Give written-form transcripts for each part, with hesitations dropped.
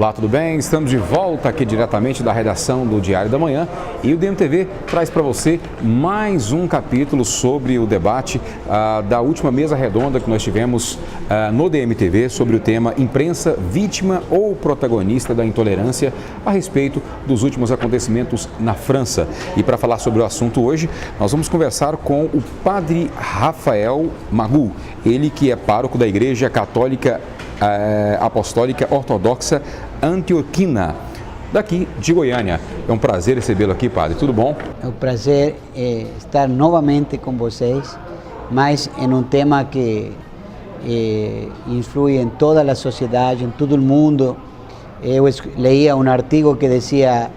Olá, tudo bem? Estamos de volta aqui diretamente da redação do Diário da Manhã e o DMTV traz para você mais um capítulo sobre o debate da última mesa redonda que nós tivemos no DMTV sobre o tema Imprensa vítima ou protagonista da intolerância a respeito dos últimos acontecimentos na França. E para falar sobre o assunto hoje, nós vamos conversar com o padre Rafael Magu, ele que é pároco da Igreja Católica Apostólica Ortodoxa Antioquina, daqui de Goiânia. É um prazer recebê-lo aqui, padre. Tudo bom? É um prazer estar novamente com vocês, mas em um tema que influi em toda a sociedade, em todo o mundo. Eu leía um artigo que dizia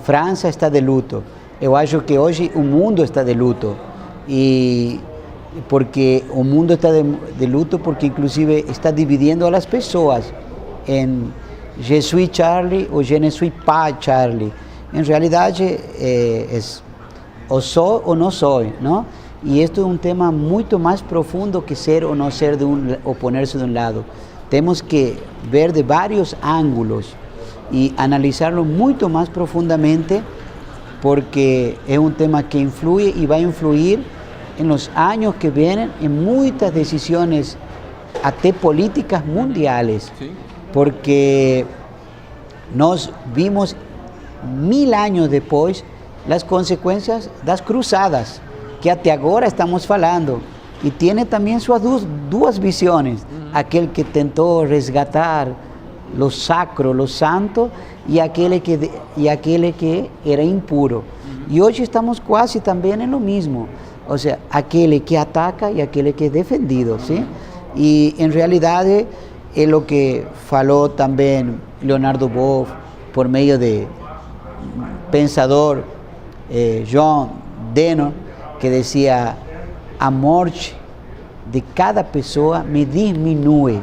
França está de luto. Eu acho que hoje o mundo está de luto, e porque o mundo está de luto porque inclusive está dividindo as pessoas em je suis Charlie ou je ne suis pas Charlie. Em realidade é ou sou ou não sou, não? E isto é um tema muito mais profundo que ser ou não ser ou poner-se de um lado. Temos que ver de vários ângulos e analisá-lo muito mais profundamente, porque é um tema que influi e vai influir en los años que vienen en muchas decisiones, até políticas mundiales, sí. Porque nós vimos 1000 años depois as consequências das cruzadas, que até agora estamos falando, e tem também suas duas visões, aquele que tentou resgatar lo sacro, lo santo, e aquele que era impuro. E hoje estamos quase também em lo mesmo. O sea, aquele que ataca e aquele que é defendido, ¿sí? E em realidade é o que falou também Leonardo Boff por meio de pensador John Dennon, que dizia: a morte de cada pessoa me diminui.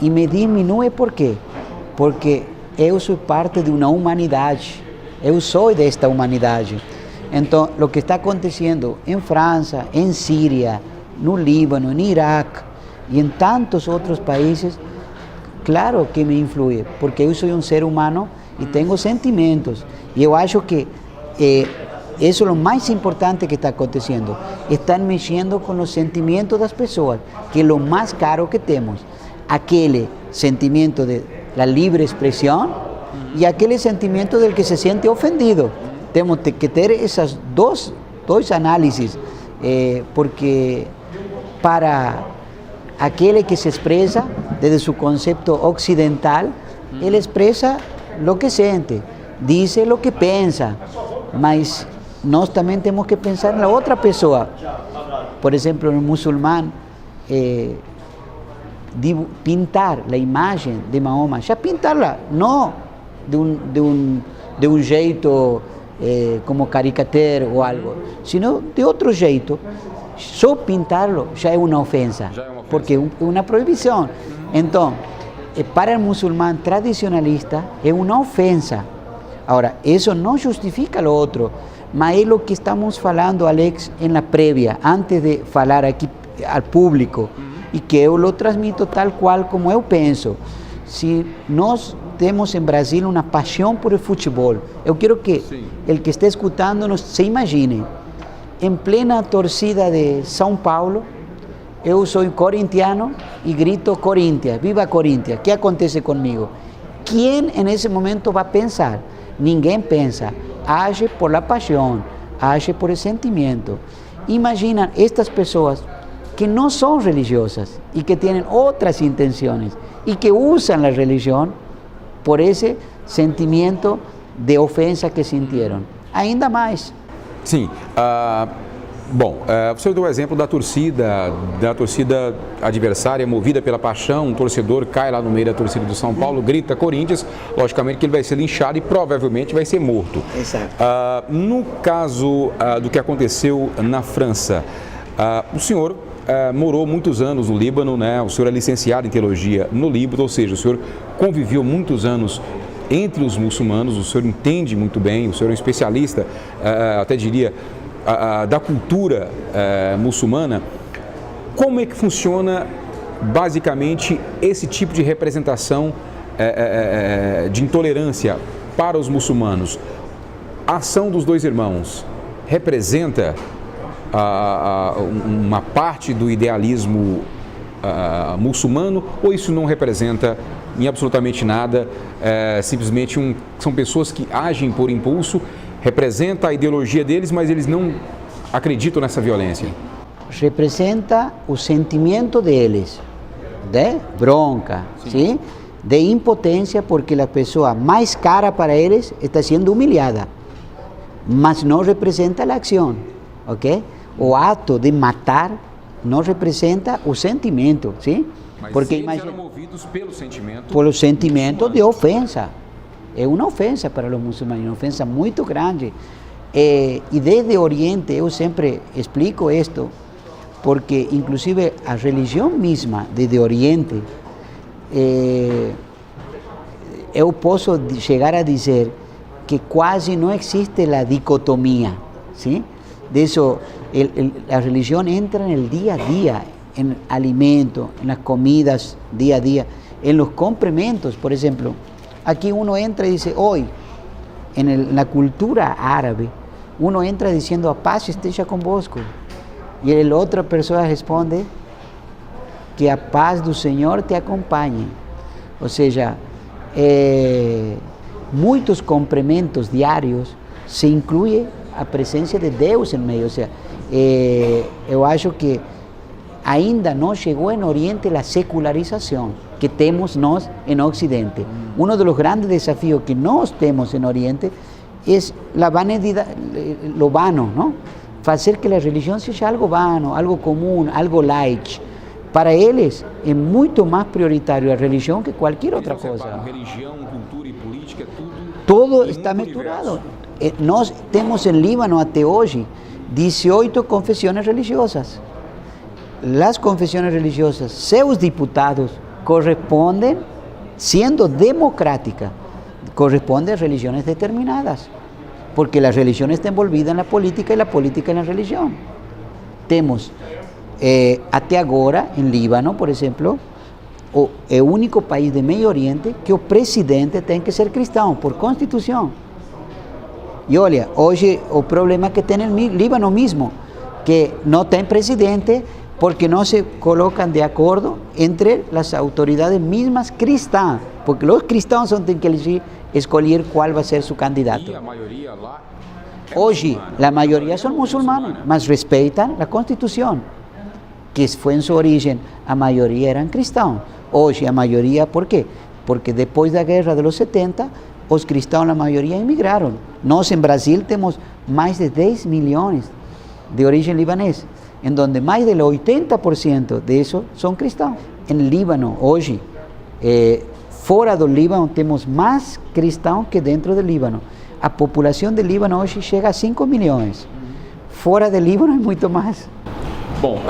E me diminui por quê? Porque eu sou parte de uma humanidade, eu sou desta humanidade. Então, o que está acontecendo em França, em Síria, no Líbano, em Iraque e em tantos outros países, claro que me influi, porque eu sou um ser humano e tenho sentimentos. E eu acho que isso é o mais importante que está acontecendo. Estão mexendo com os sentimentos das pessoas, que é o mais caro que temos. Aquele sentimento da livre expressão e aquele sentimento del que se sente ofendido. Temos que ter essas dois análises, porque para aquele que se expressa desde seu conceito ocidental, ele expressa o que sente, diz o que pensa, mas nós também temos que pensar na outra pessoa. Por exemplo, no muçulmano, pintar a imagem de Mahoma, já pintarla, não de um jeito como caricatura ou algo, sino de outro jeito. Só pintá-lo já é uma ofensa, porque é uma proibição. Então, para o muçulmano tradicionalista é uma ofensa. Agora, isso não justifica o outro, mas é o que estamos falando, Alex, na prévia, antes de falar aqui ao público, e que eu lo transmito tal qual como eu penso. Se nós temos em Brasil uma paixão por o futebol, eu quero que o que está escutando-nos se imagine, em plena torcida de São Paulo, eu sou corintiano e grito Corinthians, viva Corinthians, o que acontece comigo? Quem nesse momento vai pensar? Ninguém pensa, age por la paixão, age por el sentimento. Imagina estas pessoas que não são religiosas e que têm outras intenções e que usam a religião por esse sentimento de ofensa que sentiram. Ainda mais. Sim. Você deu o exemplo da torcida adversária movida pela paixão. Um torcedor cai lá no meio da torcida do São Paulo, grita Corinthians, logicamente que ele vai ser linchado e provavelmente vai ser morto. Exato. No caso do que aconteceu na França, o senhor morou muitos anos no Líbano, né? O senhor é licenciado em teologia no Líbano, ou seja, o senhor conviveu muitos anos entre os muçulmanos, o senhor entende muito bem, o senhor é um especialista, até diria, da cultura muçulmana. Como é que funciona basicamente esse tipo de representação de intolerância para os muçulmanos, a ação dos dois irmãos representa uma parte do idealismo muçulmano, ou isso não representa em absolutamente nada, simplesmente são pessoas que agem por impulso, representa a ideologia deles, mas eles não acreditam nessa violência? Representa o sentimento deles, de bronca, ¿sí? De impotência, porque a pessoa mais cara para eles está sendo humilhada, mas não representa a ação, ok? O ato de matar não representa o sentimento, ¿sí? Mas porque eles eram movidos pelo sentimento. Pelo sentimento de ofensa. É uma ofensa para os muçulmanos, uma ofensa muito grande. E desde o Oriente, eu sempre explico isto, porque inclusive a religião mesma desde o Oriente, eu posso chegar a dizer que quase não existe a dicotomia, ¿sí? De isso, a religião entra no dia a dia, en alimento, en las comidas día a día, en los complementos. Por ejemplo, aquí uno entra y dice, hoy, en la cultura árabe, uno entra diciendo, a paz esteja convosco. Y la otra persona responde, que a paz do Senhor te acompanhe. Ou seja, muitos complementos diários se inclui a presença de Deus no meio. Ou seja, eu acho que ainda não chegou no Oriente a secularização que temos nós no Ocidente. Um dos grandes desafios que nós temos no Oriente é a vanidade, o vano, não? Fazer que a religião seja algo vano, algo comum, algo light. Para eles é muito mais prioritário a religião que qualquer outra coisa. Religião, cultura e política, tudo está misturado. Nós temos em Líbano até hoje 18 confissões religiosas. Las confesiones religiosas, seus diputados corresponden, siendo democrática, corresponden a religiones determinadas, porque la religión está envolvida en la política y la política en la religión. Temos, até agora, en Líbano, por ejemplo, el único país de Medio Oriente que o presidente tem que ser cristão, por constitución. Y olha, hoje o problema que tem en Líbano mismo, que no tem presidente, porque no se colocan de acuerdo entre las autoridades mismas cristãs, porque los cristianos son tienen que escolher cuál va a ser su candidato. Y la mayoría lá hoy, la mayoría son musulmanes, mas respetan la constitución, que fue en su origen, a mayoría eran cristianos. Hoy, a mayoría, ¿por qué? Porque después de la guerra de los 70, los cristianos, la mayoría, emigraron. Nós, en Brasil, tenemos más de 10 millones de origen libanés, en donde más del 80% de eso son cristianos. En Líbano, hoy, fuera del Líbano, tenemos más cristianos que dentro del Líbano. A população de Líbano hoje chega a 5 milhões. Fora de Líbano é muito mais. Bom,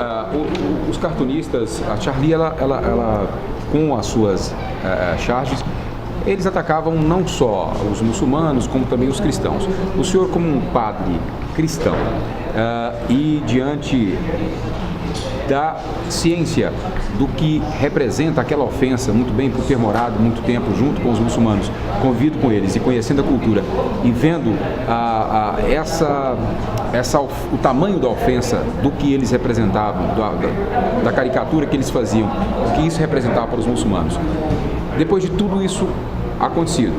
os cartunistas, a Charlie, ela com as suas charges, eles atacavam não só os muçulmanos, como também os cristãos. O senhor, como um padre cristão, e diante da ciência do que representa aquela ofensa, muito bem, por ter morado muito tempo junto com os muçulmanos, convido com eles e conhecendo a cultura e vendo o tamanho da ofensa, do que eles representavam, da caricatura que eles faziam, o que isso representava para os muçulmanos. Depois de tudo isso acontecido,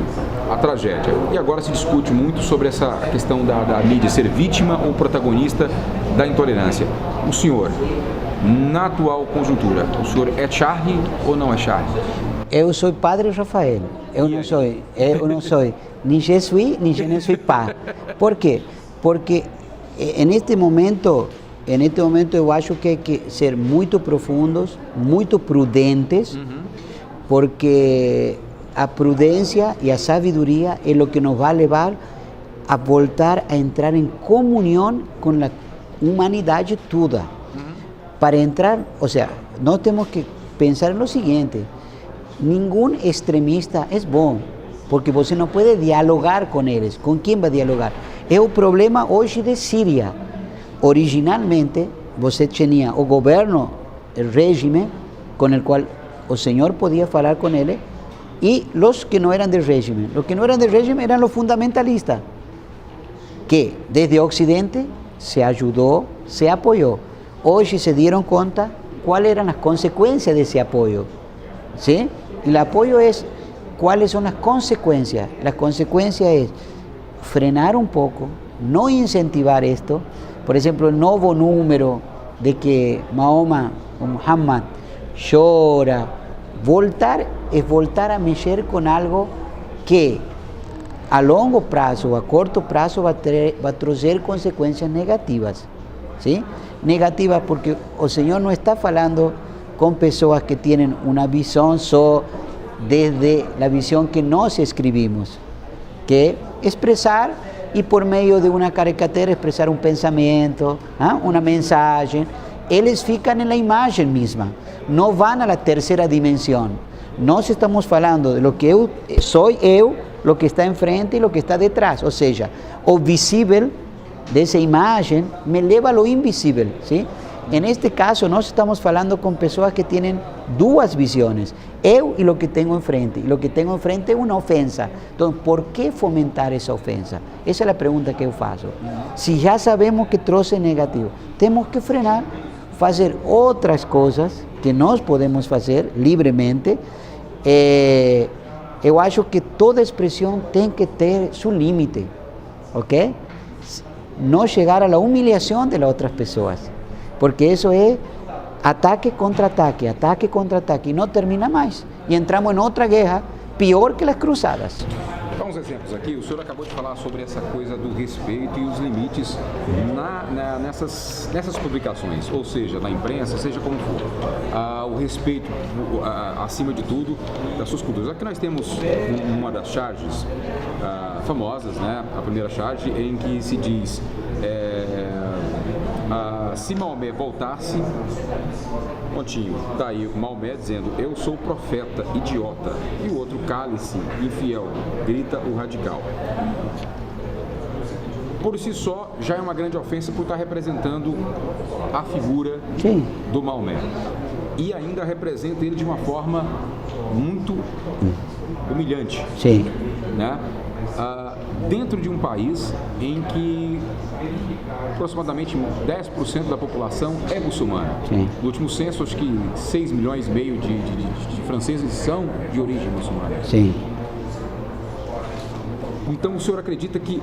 a tragédia, e agora se discute muito sobre essa questão da mídia ser vítima ou protagonista da intolerância. O senhor, na atual conjuntura, o senhor é Charlie ou não é Charlie? Eu sou Padre Rafael. Eu não sou nem jesuí, nem je ne suis pas. Por quê? Porque neste momento eu acho que hay que ser muito profundos, muito prudentes, porque a prudência e a sabedoria é o que nos vai levar a voltar a entrar em comunhão com a humanidade toda. Para entrar, ou seja, nós temos que pensar no seguinte: nenhum extremista é bom, porque você não pode dialogar com eles. Com quem vai dialogar? É o problema hoje de Síria. Originalmente, você tinha o governo, o regime, com o qual o Senhor podia falar com ele, y los que no eran del régimen. Los que no eran del régimen eran los fundamentalistas, que desde Occidente se ayudó, se apoyó. Hoy se dieron cuenta cuáles eran las consecuencias de ese apoyo, ¿sí? Y el apoyo es, ¿cuáles son las consecuencias? La consecuencia es frenar un poco, no incentivar esto. Por ejemplo, el nuevo número de que Mahoma o Muhammad llora, voltar a mexer con algo que a longo prazo o a corto prazo va a trazer consecuencias negativas, ¿sí? Negativas porque el Señor no está hablando con personas que tienen una visión solo desde la visión que nos escribimos, que expresar y por medio de una caricatura expresar un pensamiento, una mensaje. Ellos fican en la imagen misma, no van a la tercera dimensión. Nós estamos falando de lo que soy eu, lo que está enfrente y lo que está detrás, o sea, o visible de esa imagen me lleva a lo invisible, ¿sí? En este caso, nós estamos falando con personas que tienen dos visiones, eu y lo que tengo enfrente, y lo que tengo enfrente es una ofensa. Entonces, ¿por qué fomentar esa ofensa? Esa es la pregunta que yo hago. Si ya sabemos que troce es negativo, tenemos que frenar, hacer otras cosas que nós podemos hacer livremente. Eu acho que toda expresión tiene que tener su límite, ¿ok? No llegar a la humillación de las otras personas, porque eso es ataque contra ataque, y no termina más. Y entramos en otra guerra pior que las cruzadas. Uns exemplos aqui, o senhor acabou de falar sobre essa coisa do respeito e os limites nessas publicações, ou seja, na imprensa, seja como for. O respeito, acima de tudo, das suas culturas. Aqui nós temos uma das charges famosas, né? A primeira charge em que se diz se Maomé voltasse, pontinho, tá aí Maomé dizendo, eu sou profeta, idiota, e o outro, cale-se, infiel, grita o radical. Por si só, já é uma grande ofensa por estar representando a figura do Maomé. E ainda representa ele de uma forma muito humilhante. Sim. Né? Dentro de um país em que aproximadamente 10% da população é muçulmana. Sim. No último censo, acho que 6 milhões e meio de franceses são de origem muçulmana. Sim. Então, o senhor acredita que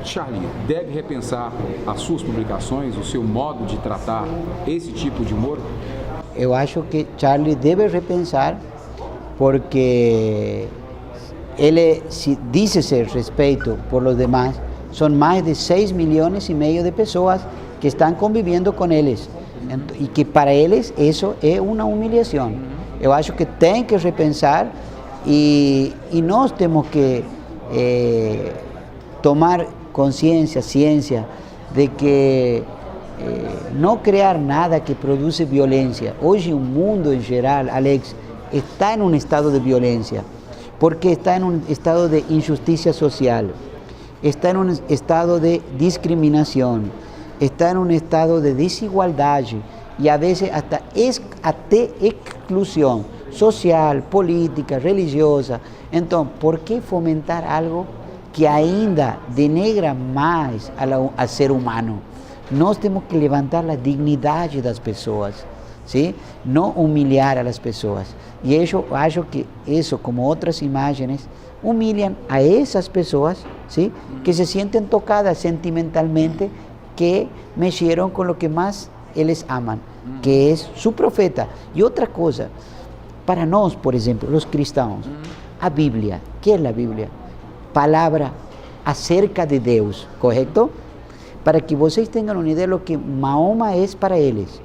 Charlie deve repensar as suas publicações, o seu modo de tratar esse tipo de humor? Eu acho que Charlie deve repensar, porque ele, se dice ser respeito por los demás, son más de 6 millones y medio de personas que están conviviendo con ellos, y que para ellos eso es una humillación. Yo acho que tem que repensar, y nós temos que tomar conciencia, ciencia, de que no crear nada que produce violencia. Hoy el mundo en general, Alex, está en un estado de violencia, porque está en un estado de injusticia social, está en un estado de discriminación, está en un estado de desigualdad y a veces hasta exclusión social, política, religiosa. Entonces, ¿por qué fomentar algo que ainda denegra más al ser humano? Nós temos que levantar a dignidade das pessoas, ¿sí? No humilhar a las pessoas. Y yo acho que eso, como otras imágenes, humillan a esas personas, ¿sí? Que se sienten tocadas sentimentalmente, que mexieron con lo que más ellos aman, que es su profeta. Y otra cosa, para nós, por ejemplo, los cristianos, a Biblia, ¿qué es la Biblia? Palabra acerca de Deus, ¿correcto? Para que vocês tenham uma ideia de lo que Mahoma es para eles.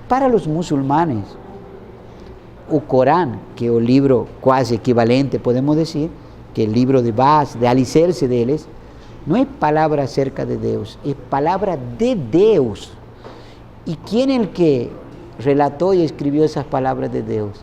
Para los musulmanes, o Corán, que es el libro quase equivalente, podemos decir, que es el libro de base, de alicerce de ellos, no es palabra acerca de Deus, es palabra de Deus. ¿Y quién es el que relató y escribió esas palabras de Deus?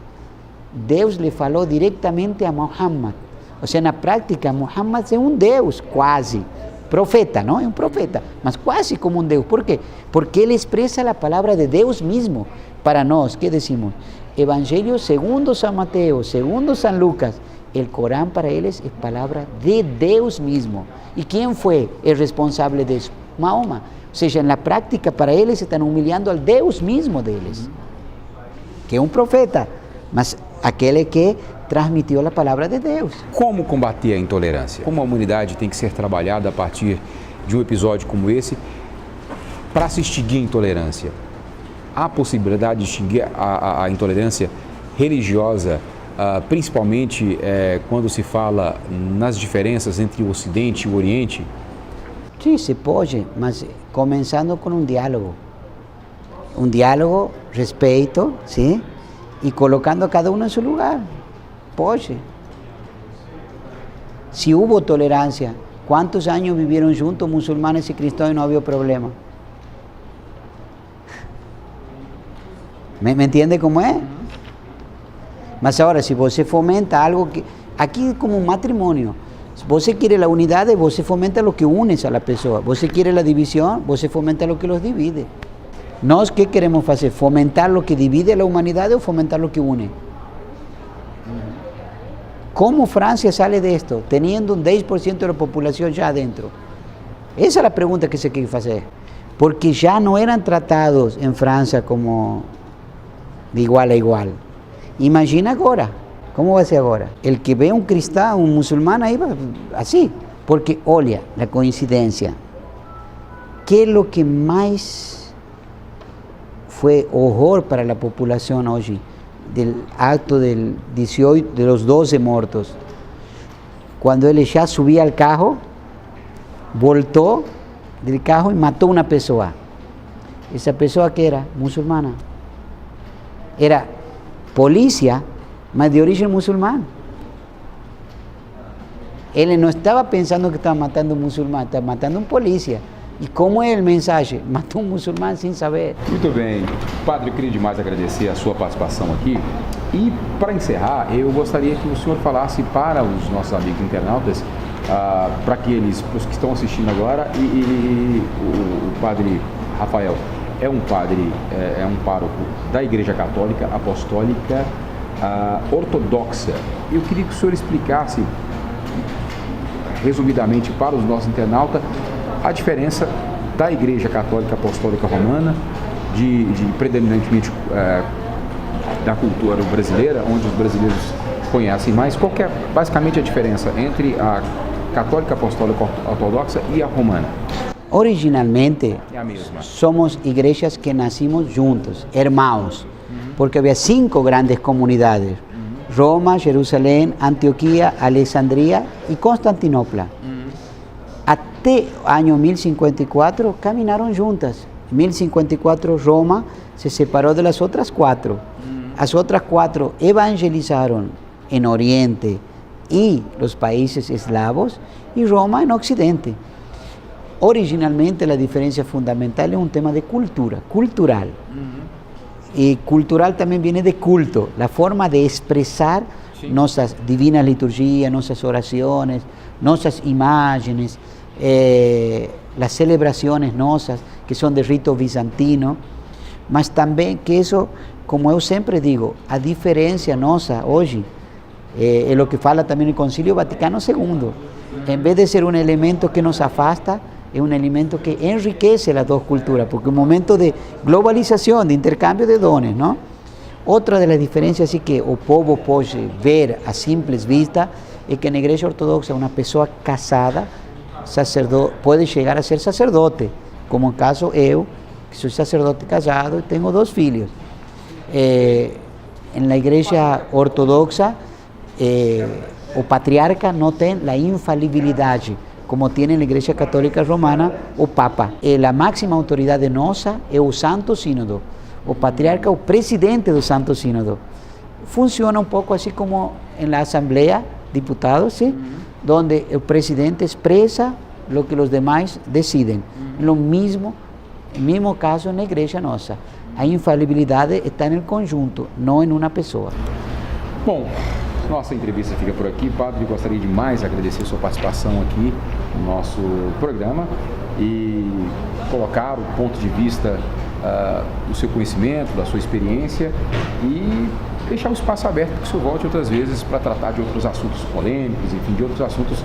Deus le falou directamente a Muhammad. O sea, en la práctica, Muhammad es un Deus, quase. Profeta, ¿no? Es un profeta, mas quase como un Deus. ¿Por qué? Porque él expresa la palabra de Deus mismo. Para nós, ¿qué decimos? Evangelio segundo San Mateo, segundo San Lucas, el Corán para ellos es palabra de Dios mismo. ¿Y quién fue el responsable de eso? Mahoma. O sea, en la práctica para ellos están humillando al Dios mismo de ellos, que es un profeta, mas aquele que transmitiu a palavra de Deus. Como combater a intolerância? Como a humanidade tem que ser trabalhada a partir de um episódio como esse para se extinguir a intolerância? Há possibilidade de extinguir a intolerância religiosa, principalmente quando se fala nas diferenças entre o Ocidente e o Oriente? Sim, se pode, mas começando com um diálogo. Um diálogo, respeito, sim? E colocando a cada um em seu lugar. Pode. Se houve tolerância, quantos anos viveram juntos muçulmanes e cristãos e não havia problema? ¿Me entende como é? Mas agora, se você fomenta algo que... Aqui é como um matrimônio. Se você quer a unidade, você fomenta o que une a pessoa. Você quer a divisão, você fomenta o que os divide. Nós, que queremos fazer? Fomentar o que divide a humanidade ou fomentar o que une? Como Francia sale de esto, teniendo un 10% de la población ya adentro? Esa es la pregunta que se quiere hacer. Porque ya no eran tratados en Francia como de igual a igual. Imagina ahora, ¿cómo va a ser ahora? El que ve un cristiano, un musulmán ahí va así. Porque, olha, la coincidencia. ¿Qué es lo que más fue horror para la población hoy? Del acto del 18, de los 12 muertos, cuando él ya subía al carro, voltó del carro y mató a una persona. Esa persona que era musulmana, era policía, mas de origen musulmán. Él no estaba pensando que estaba matando a un musulmán, estaba matando a un policía. E como é o mensagem? Matou um muçulmano sem saber. Muito bem. Padre, eu queria demais agradecer a sua participação aqui. E, para encerrar, eu gostaria que o senhor falasse para os nossos amigos internautas, para aqueles os que estão assistindo agora, e o Padre Rafael é um padre, é um pároco da Igreja Católica Apostólica Ortodoxa. Eu queria que o senhor explicasse, resumidamente, para os nossos internautas, a diferença da Igreja Católica Apostólica Romana, de predominantemente da cultura brasileira, onde os brasileiros conhecem mais. Qual que é basicamente a diferença entre a Católica Apostólica Ortodoxa e a Romana? Originalmente, É a mesma. somos igrejas que nascimos juntos, irmãos, porque havia 5 grandes comunidades: Roma, Jerusalém, Antioquia, Alexandria e Constantinopla. Até o ano 1054 caminaram juntas. Em 1054 Roma se separou das outras 4. As outras 4 evangelizaram em Oriente e os países eslavos, e Roma em Ocidente. Originalmente a diferença fundamental é um tema de cultura, cultural. E cultural também vem de culto, a forma de expressar nossas divinas liturgias, nossas orações, nossas imagens, las celebraciones nossas, que são de rito bizantino, mas também que isso, como eu sempre digo, a diferença nossa hoje é o que fala também o Concílio Vaticano II. Em vez de ser um elemento que nos afasta, é um elemento que enriquece as 2 culturas, porque é um momento de globalização, de intercâmbio de dones, não? Outra das diferenças é que o povo pode ver a simples vista é que na Igreja Ortodoxa uma pessoa casada pode chegar a ser sacerdote, como no caso eu, que sou sacerdote casado e tenho 2 filhos. Na Igreja Ortodoxa, o patriarca não tem a infalibilidade, como tem na Igreja Católica Romana o Papa. A máxima autoridade nossa é o Santo Sínodo. O patriarca é o presidente do Santo Sínodo. Funciona um pouco assim como na Assembleia de Diputados, ¿sí? Donde el presidente expresa lo que los demás deciden. Lo mismo caso na igreja nossa. A infalibilidade está no conjunto, não em uma pessoa. Bom, nossa entrevista fica por aqui. Padre, gostaria demais de agradecer a sua participação aqui no nosso programa e colocar o ponto de vista do seu conhecimento, da sua experiência e deixar o espaço aberto para que o senhor volte outras vezes para tratar de outros assuntos polêmicos, enfim, de outros assuntos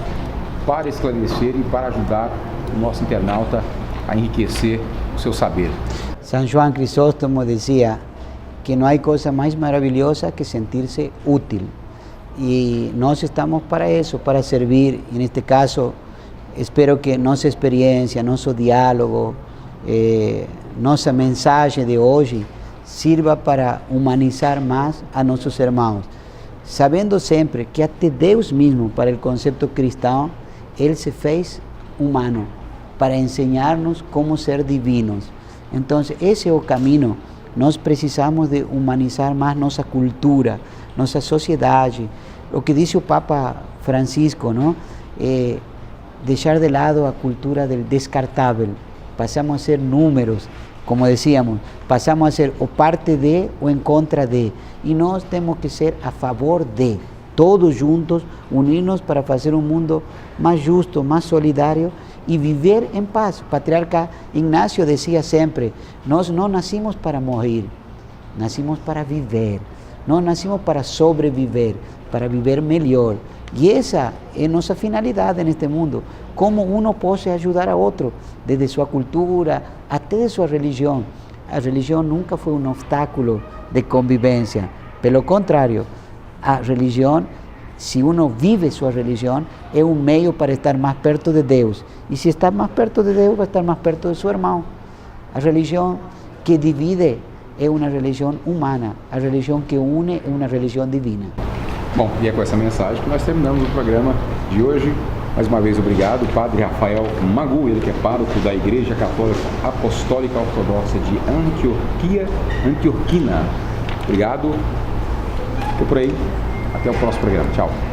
para esclarecer e para ajudar o nosso internauta a enriquecer o seu saber. San Juan Crisóstomo decía que no hay cosa más maravillosa que sentirse útil. Y nosotros estamos para eso, para servir. En este caso, espero que nuestra experiencia, nuestro diálogo, nuestra mensaje de hoy sirva para humanizar más a nuestros hermanos, sabiendo siempre que hasta Dios mismo, para el concepto cristiano, Él se fez humano para enseñarnos cómo ser divinos. Entonces, ese es el camino. Nós precisamos de humanizar más nuestra cultura, nuestra sociedad. Lo que dice el Papa Francisco, ¿no? Dejar de lado la cultura del descartable. Pasamos a ser números, como decíamos, pasamos a ser o parte de o en contra de. Y nós tenemos que ser a favor de, todos juntos, unirnos para hacer un mundo más justo, más solidario y vivir en paz. O patriarca Ignacio decía siempre, nós no nacimos para morir, nacimos para vivir, no nacimos para sobreviver, para vivir mejor. Y esa es nuestra finalidad en este mundo, cómo uno puede ayudar a otro, desde su cultura hasta de su religión. La religión nunca fue un obstáculo de convivencia, pelo contrario, a religión, si uno vive su religión, es un medio para estar más perto de Dios. Y si está más perto de Dios, va a estar más perto de su hermano. La religión que divide é uma religião humana, a religião que une é uma religião divina. Bom, e é com essa mensagem que nós terminamos o programa de hoje. Mais uma vez, obrigado, Padre Rafael Magu, ele que é pároco da Igreja Católica Apostólica Ortodoxa de Antioquina. Obrigado. Fica por aí. Até o próximo programa. Tchau.